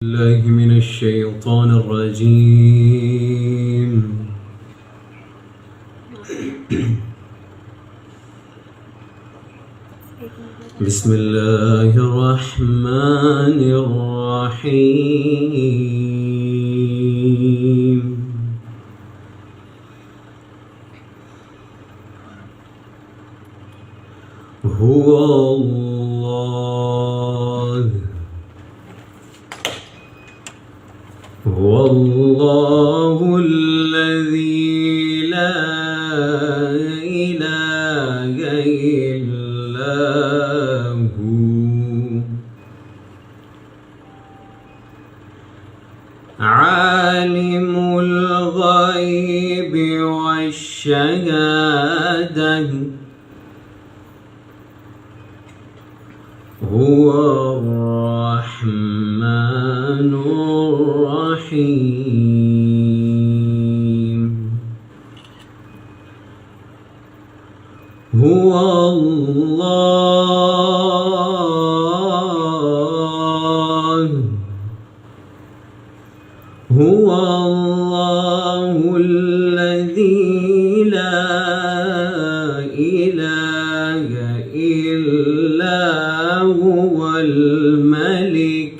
الله من الشيطان الرجيم. بسم الله الرحمن الرحيم. هو الله الذي لا إله إلا هو عالم الغيب والشهادة هو الرحمن الرحيم. هو الله الذي لا إله إلا هو الملك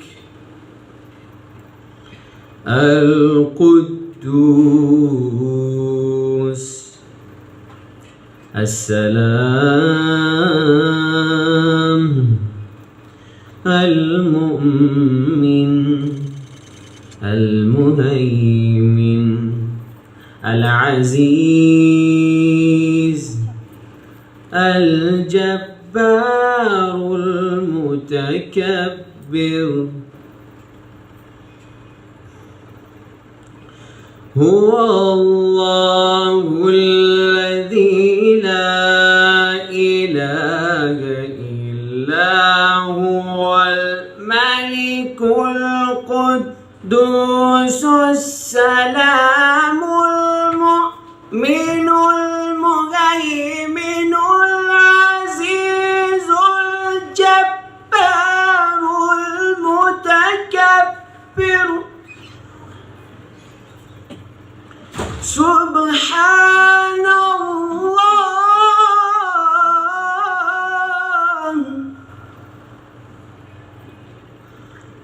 القدوس السلام المؤمن المهيمن العزيز الجبار المتكبر. هو الله الذي لا إله إلا هو الملك القدوس السلام المؤمن المهيمن العزيز الجبار المتكبر. سبحان الله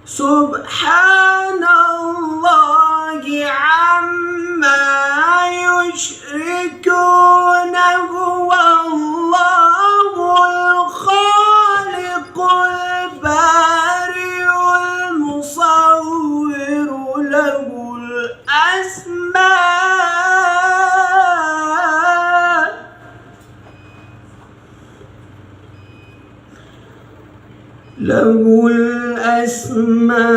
سبحان الله عما يشركون. هو الله الخالق البارئ المصور له الأسماء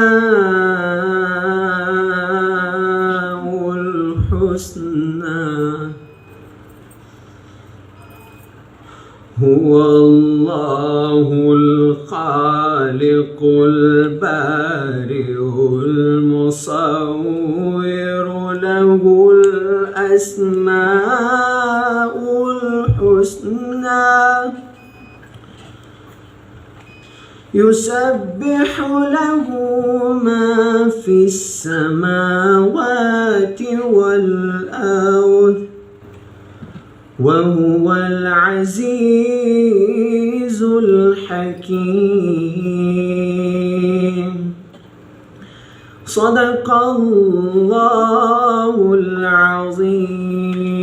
الحسنى. هو الله الخالق البارئ المصور له الأسماء الحسنى. يسبح له ما في السماوات والأرض وهو العزيز الحكيم. صدق الله العظيم.